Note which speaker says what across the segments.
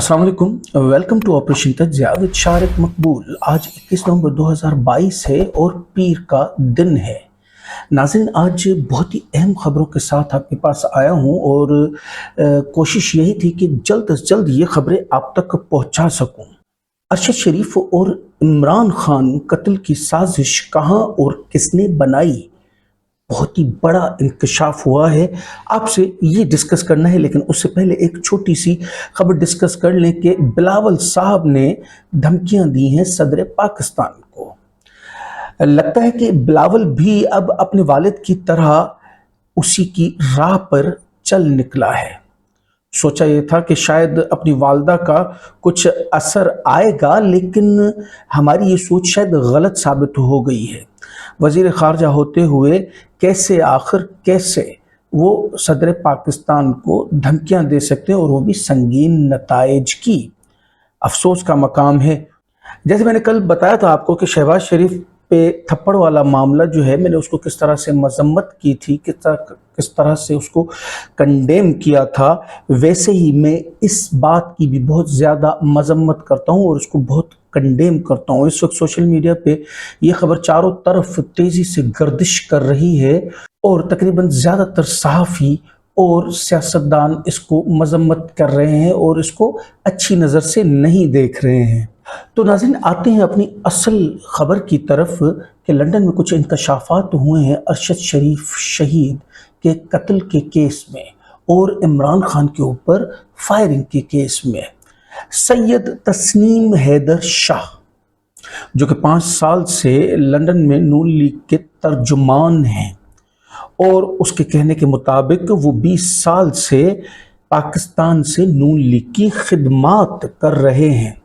Speaker 1: अस्सलाम वालेकुम, welcome to operation तज्ज़िया विद शारिक मकबूल। आज 21 नवंबर 2022 है और पीर का दिन है। नाज़रीन, आज बहुत ही अहम ख़बरों के साथ आपके पास आया हूँ और कोशिश यही थी कि जल्द से जल्द ये ख़बरें आप तक पहुँचा सकूँ। अरशद शरीफ और इमरान खान कत्ल की साजिश कहाँ और किसने बनाई, बहुत ही बड़ा इंकशाफ हुआ है। आपसे ये डिस्कस करना है, लेकिन उससे पहले एक छोटी सी खबर डिस्कस कर लें कि बिलावल साहब ने धमकियां दी हैं सदर पाकिस्तान को। लगता है कि बिलावल भी अब अपने वालिद की तरह उसी की राह पर चल निकला है। सोचा ये था कि शायद अपनी वालदा का कुछ असर आएगा, लेकिन हमारी ये सोच शायद गलत साबित हो गई है। वज़ीर ख़ारजा होते हुए कैसे वो सदर पाकिस्तान को धमकियां दे सकते हैं, और वो भी संगीन नताइज की। अफसोस का मकाम है। जैसे मैंने कल बताया था आपको कि शहबाज शरीफ पे थप्पड़ वाला मामला जो है, मैंने उसको किस तरह से मजम्मत की थी, किस तरह से उसको कंडेम किया था, वैसे ही मैं इस बात की भी बहुत ज़्यादा मजम्मत करता हूँ और उसको बहुत कंडेम करता हूँ। इस वक्त सोशल मीडिया पे ये खबर चारों तरफ तेज़ी से गर्दिश कर रही है और तकरीबन ज़्यादातर सहाफ़ी और सियासतदान इसको मजम्मत कर रहे हैं और इसको अच्छी नज़र से नहीं देख रहे हैं। तो नाज़रीन, आते हैं अपनी असल ख़बर की तरफ कि लंदन में कुछ इंकशाफात हुए हैं अरशद शरीफ शहीद के कत्ल के केस में और इमरान खान के ऊपर फायरिंग के केस में। सैयद तस्नीम हैदर शाह, जो कि 5 साल से लंदन में नून लीग के तर्जुमान हैं, और उसके कहने के मुताबिक वो 20 साल से पाकिस्तान से नून लीग की खिदमात कर रहे हैं।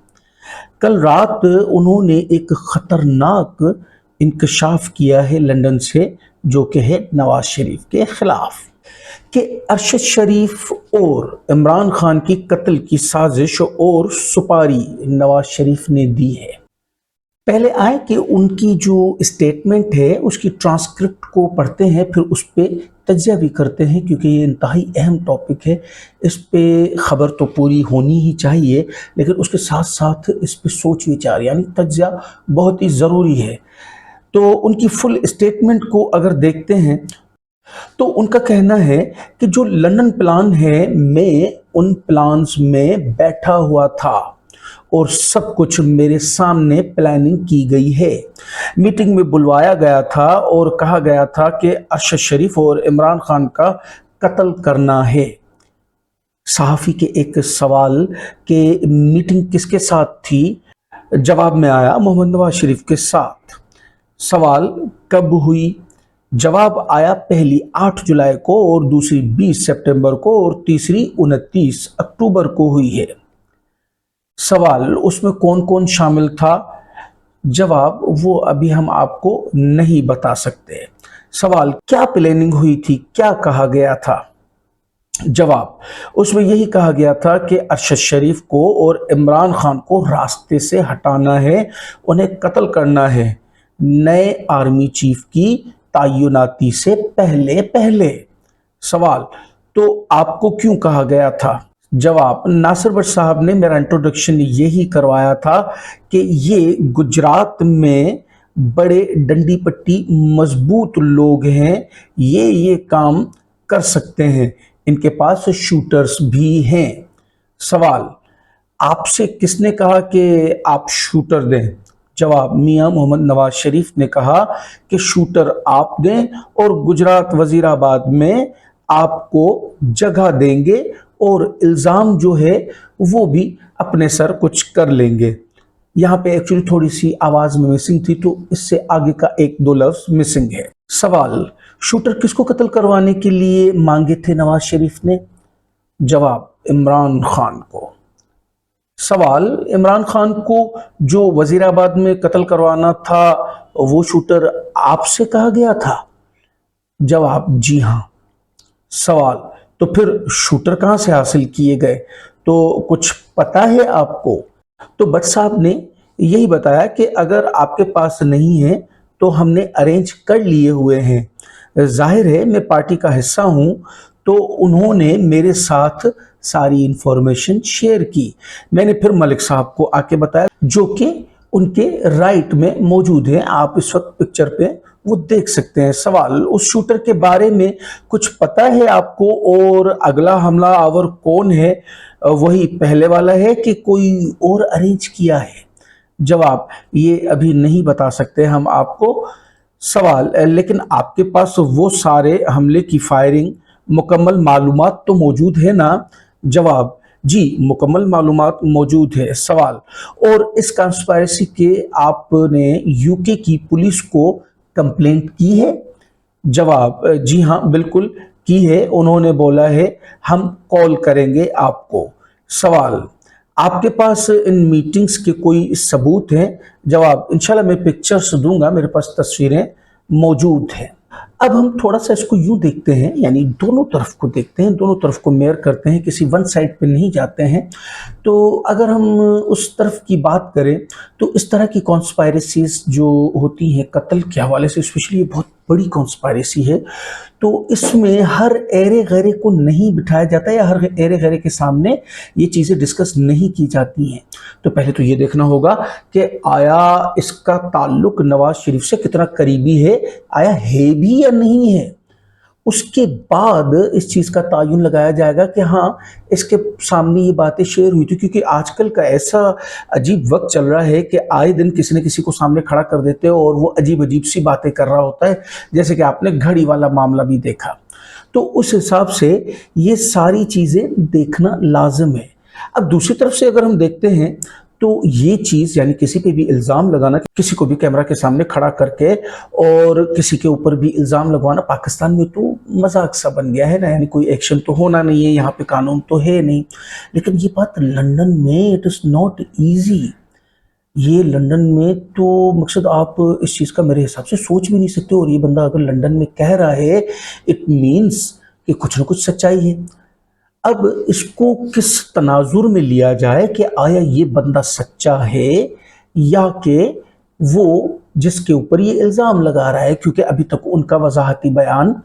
Speaker 1: कल रात उन्होंने एक ख़तरनाक इंकशाफ किया है लंदन से, जो कि है नवाज शरीफ के ख़िलाफ़, कि अरशद शरीफ और इमरान खान की कत्ल की साजिश और सुपारी नवाज शरीफ ने दी है। पहले आए कि उनकी जो स्टेटमेंट है उसकी ट्रांसक्रिप्ट को पढ़ते हैं, फिर उस पर तज्ज़िया भी करते हैं, क्योंकि ये इंतहाई अहम टॉपिक है। इस पे ख़बर तो पूरी होनी ही चाहिए, लेकिन उसके साथ साथ इस पे सोच विचार यानी तज्ज़िया बहुत ही ज़रूरी है। तो उनकी फुल स्टेटमेंट को अगर देखते हैं तो उनका कहना है कि जो लंदन प्लान है, मैं उन प्लान्स में बैठा हुआ था और सब कुछ मेरे सामने प्लानिंग की गई है। मीटिंग में बुलवाया गया था और कहा गया था कि अरशद शरीफ और इमरान खान का कत्ल करना है। सहाफ़ी के एक सवाल के मीटिंग किसके साथ थी, जवाब में आया मोहम्मद नवाज शरीफ के साथ। सवाल कब हुई, जवाब आया पहली 8 जुलाई को और दूसरी 20 सितंबर को और तीसरी 29 अक्टूबर को हुई है। सवाल उसमें कौन कौन शामिल था, जवाब वो अभी हम आपको नहीं बता सकते। सवाल क्या प्लानिंग हुई थी, क्या कहा गया था, जवाब उसमें यही कहा गया था कि अरशद शरीफ को और इमरान खान को रास्ते से हटाना है, उन्हें कत्ल करना है नए आर्मी चीफ की तैनाती से पहले। सवाल तो आपको क्यों कहा गया था, जवाब नासिर भट्ट साहब ने मेरा इंट्रोडक्शन यही करवाया था कि ये गुजरात में बड़े डंडी पट्टी मजबूत लोग हैं, ये काम कर सकते हैं, इनके पास शूटर्स भी हैं। सवाल आपसे किसने कहा कि आप शूटर दें, जवाब मियां मोहम्मद नवाज शरीफ ने कहा कि शूटर आप दें और गुजरात वजीराबाद में आपको जगह देंगे और इल्ज़ाम जो है वो भी अपने सर कुछ कर लेंगे। यहाँ पे एक्चुअली थोड़ी सी आवाज़ में मिसिंग थी, तो इससे आगे का 1-2 लफ्ज़ मिसिंग है। सवाल शूटर किसको कत्ल करवाने के लिए मांगे थे नवाज शरीफ ने, जवाब इमरान खान को। सवाल इमरान खान को जो वजीराबाद में कत्ल करवाना था, वो शूटर आपसे कहा गया था, जवाब जी हाँ। सवाल तो फिर शूटर कहाँ से हासिल किए गए, तो कुछ पता है आपको, तो भट्ट साहब ने यही बताया कि अगर आपके पास नहीं है तो हमने अरेंज कर लिए हुए हैं। जाहिर है मैं पार्टी का हिस्सा हूँ, तो उन्होंने मेरे साथ सारी इंफॉर्मेशन शेयर की। मैंने फिर मलिक साहब को आके बताया, जो कि उनके राइट में मौजूद है, आप इस वक्त पिक्चर पे वो देख सकते हैं। सवाल, उस शूटर के बारे में कुछ पता है आपको, और अगला हमलावर कौन है, वही पहले वाला है कि कोई और अरेंज किया है? जवाब, ये अभी नहीं बता सकते हम आपको। सवाल, लेकिन आपके पास वो सारे हमले की फायरिंग मुकम्मल मालूमात तो मौजूद है ना? जवाब, जी मुकम्मल मालूमात मौजूद है। सवाल, और इस कॉन्स्पायरेसी के आपने यूके की पुलिस को कंप्लेंट की है? जवाब, जी हाँ बिल्कुल की है, उन्होंने बोला है हम कॉल करेंगे आपको। सवाल, आपके पास इन मीटिंग्स के कोई सबूत हैं? जवाब, इंशाल्लाह मैं पिक्चर्स दूंगा, मेरे पास तस्वीरें मौजूद हैं। अब हम थोड़ा सा इसको यूं देखते हैं, यानी दोनों तरफ को देखते हैं, दोनों तरफ को मेयर करते हैं, किसी वन साइड पे नहीं जाते हैं। तो अगर हम उस तरफ की बात करें तो इस तरह की कॉन्स्पायरेसीज जो होती हैं कत्ल के हवाले से, स्पेशली ये बहुत बड़ी कॉन्स्पायरेसी है, तो इसमें हर एरे गैरे को नहीं बिठाया जाता या हर एरे गैरे के सामने ये चीज़ें डिस्कस नहीं की जाती हैं। तो पहले तो ये देखना होगा कि आया इसका ताल्लुक नवाज शरीफ से कितना करीबी है, आया है भी या नहीं है। उसके बाद इस चीज़ का तायुन लगाया जाएगा कि हाँ इसके सामने ये बातें शेयर हुई थी, क्योंकि आजकल का ऐसा अजीब वक्त चल रहा है कि आए दिन किसी न किसी को सामने खड़ा कर देते हो और वो अजीब अजीब सी बातें कर रहा होता है, जैसे कि आपने घड़ी वाला मामला भी देखा। तो उस हिसाब से ये सारी चीज़ें देखना लाजिम है। अब दूसरी तरफ से अगर हम देखते हैं तो ये चीज़, यानी किसी पे भी इल्ज़ाम लगाना, किसी को भी कैमरा के सामने खड़ा करके और किसी के ऊपर भी इल्ज़ाम लगवाना, पाकिस्तान में तो मजाक सा बन गया है ना, यानी कोई एक्शन तो होना नहीं है, यहाँ पे कानून तो है नहीं। लेकिन ये बात लंदन में इट इज़ नॉट ईजी। ये लंदन में तो मकसद आप इस चीज़ का मेरे हिसाब से सोच भी नहीं सकते, और ये बंदा अगर लंदन में कह रहा है इट मीन्स कि कुछ ना कुछ सच्चाई है। अब इसको किस तनाजुर में लिया जाए कि आया ये बंदा सच्चा है या कि वो जिसके ऊपर ये इल्ज़ाम लगा रहा है, क्योंकि अभी तक उनका वजाहती बयान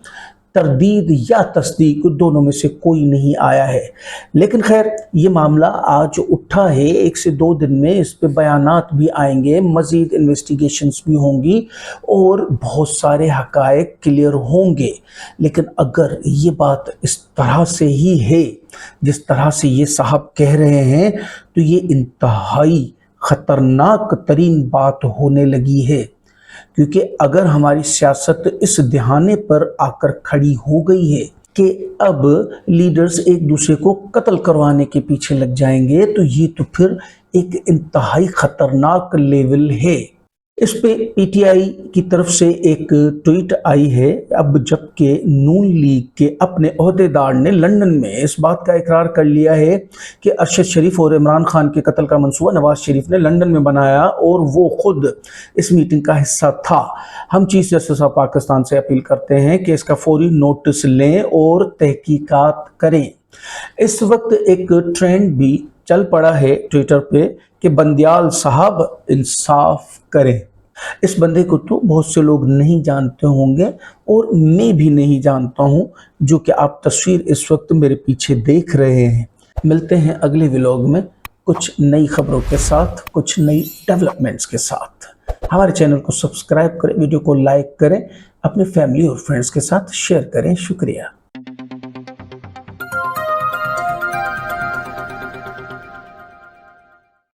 Speaker 1: तरदीद या तस्दीक दोनों में से कोई नहीं आया है। लेकिन खैर ये मामला आज उठा है, 1 से 2 दिन में इस पे बयानात भी आएंगे, मज़ीद इन्वेस्टिगेशंस भी होंगी और बहुत सारे हक़ाइक़ क्लियर होंगे। लेकिन अगर ये बात इस तरह से ही है जिस तरह से ये साहब कह रहे हैं, तो ये इंतहाई ख़तरनाक तरीन बात होने लगी है। क्योंकि अगर हमारी सियासत इस दहाने पर आकर खड़ी हो गई है कि अब लीडर्स एक दूसरे को कत्ल करवाने के पीछे लग जाएंगे, तो ये तो फिर एक इंतहाई खतरनाक लेवल है। इस पे पीटीआई की तरफ से एक ट्वीट आई है, अब जबकि नून लीग के अपने ओहदेदार ने लंदन में इस बात का इकरार कर लिया है कि अरशद शरीफ और इमरान खान के कत्ल का मंसूबा नवाज शरीफ ने लंदन में बनाया और वो खुद इस मीटिंग का हिस्सा था। हम चीफ जस्टिस ऑफ पाकिस्तान से अपील करते हैं कि इसका फौरी नोटिस लें और तहकीकात करें। इस वक्त एक ट्रेंड भी चल पड़ा है ट्विटर पे कि बंदियाल साहब इंसाफ करें। इस बंदे को तो बहुत से लोग नहीं जानते होंगे और मैं भी नहीं जानता हूं, जो कि आप तस्वीर इस वक्त मेरे पीछे देख रहे हैं। मिलते हैं अगले व्लॉग में कुछ नई खबरों के साथ, कुछ नई डेवलपमेंट्स के साथ। हमारे चैनल को सब्सक्राइब करें, वीडियो को लाइक करें, अपने फैमिली और फ्रेंड्स के साथ शेयर करें। शुक्रिया।